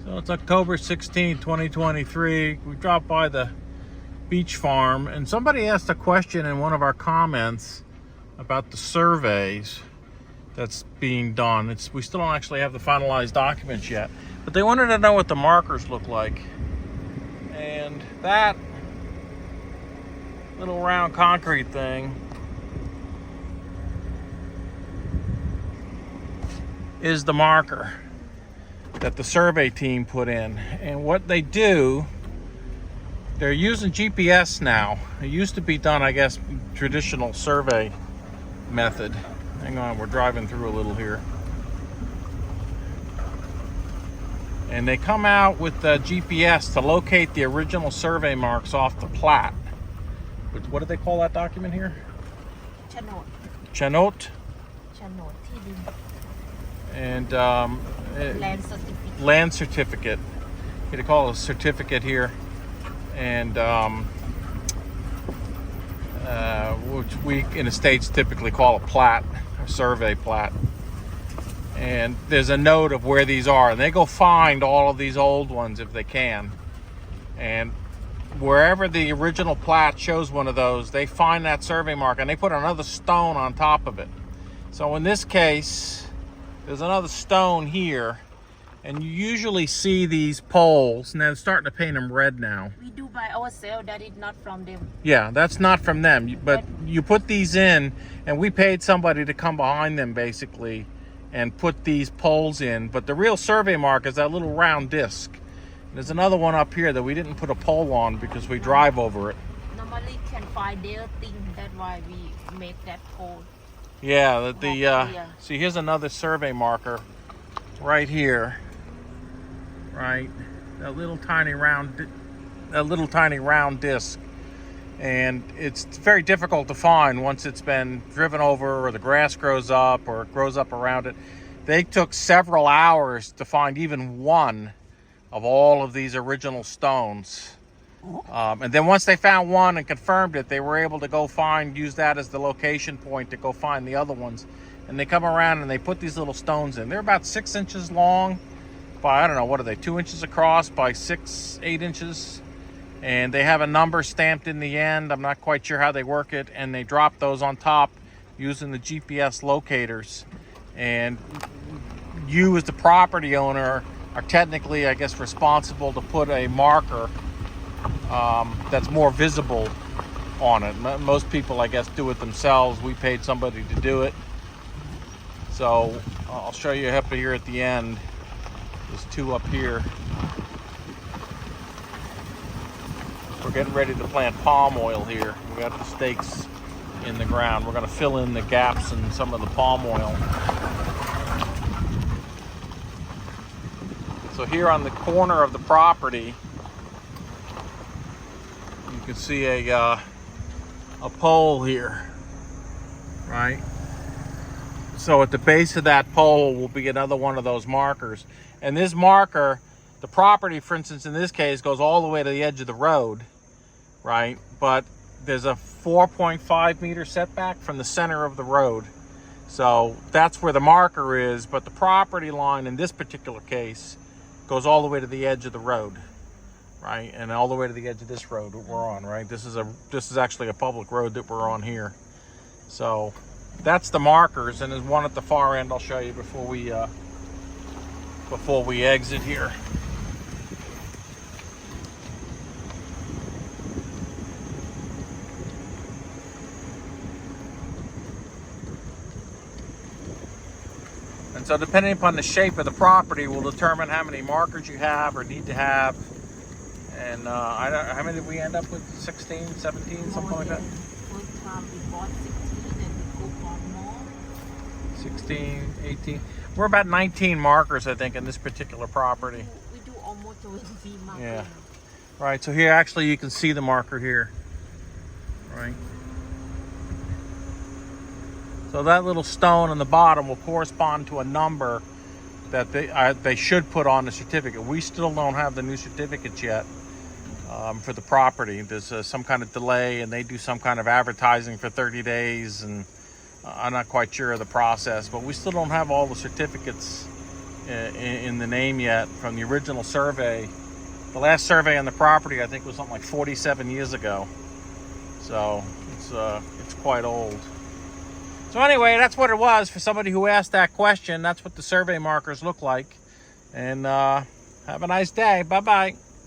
So it's October 16, 2023. We dropped by the beach farm and somebody asked a question in one of our comments about the surveys that's being done. We still don't actually have the finalized documents yet, but they wanted to know what the markers look like. And that little round concrete thing is the marker that the survey team put in. And what they do, they're using GPS now. It used to be done, I guess, traditional survey method. Hang on, we're driving through a little here. And they come out with the GPS to locate the original survey marks off the plat. What do they call that document here? Chanot. Chanot? Chanot. And Land certificate. Land certificate. They call it a certificate here. And which we in the States typically call a plat, a survey plat. And there's a note of where these are, and they go find all of these old ones if they can. And wherever the original plat shows one of those, they find that survey mark and they put another stone on top of it. So in this case, there's another stone here, and you usually see these poles, and they're starting to paint them red now. We do by ourselves, that is not from them. Yeah, that's not from them, but you put these in, and we paid somebody to come behind them basically and put these poles in. But the real survey mark is that little round disc. There's another one up here that we didn't put a pole on because we drive over it. Normally can find their thing, that's why we make that pole. Yeah, see, here's another survey marker right here, right? That little tiny round disc, and it's very difficult to find once it's been driven over or the grass grows up or it grows up around it. They took several hours to find even one of all of these original stones. And then once they found one and confirmed it, they were able to use that as the location point to go find the other ones. And they come around and they put these little stones in. They're about 6 inches long by, I don't know, what are they, 2 inches across by 8 inches. And they have a number stamped in the end. I'm not quite sure how they work it. And they drop those on top using the GPS locators. And you as the property owner are technically, I guess, responsible to put a marker that's more visible on it. Most people, I guess, do it themselves. We paid somebody to do it. So I'll show you up here at the end. There's two up here. We're getting ready to plant palm oil here. We got the stakes in the ground. We're going to fill in the gaps in some of the palm oil. So here on the corner of the property, you can see a pole here, right? So at the base of that pole will be another one of those markers. And this marker, the property, for instance, in this case, goes all the way to the edge of the road, right? But there's a 4.5 meter setback from the center of the road. So that's where the marker is, but the property line in this particular case goes all the way to the edge of the road, right? And all the way to the edge of this road that we're on, right? This is actually a public road that we're on here. So that's the markers, and there's one at the far end I'll show you before we exit here. And so depending upon the shape of the property will determine how many markers you have or need to have. And how many did we end up with? 16, 17, something like that? First time we bought 16 and we go for more. 16, 18. We're about 19 markers, I think, in this particular property. We do almost 20 markers. Yeah. Right, so here actually you can see the marker here. Right. So that little stone on the bottom will correspond to a number that they should put on the certificate. We still don't have the new certificates yet for the property. There's some kind of delay, and they do some kind of advertising for 30 days, and I'm not quite sure of the process, but we still don't have all the certificates in the name yet from the original survey. The last survey on the property, I think, was something like 47 years ago. So it's quite old. So anyway, that's what it was for somebody who asked that question. That's what the survey markers look like. And have a nice day. Bye-bye.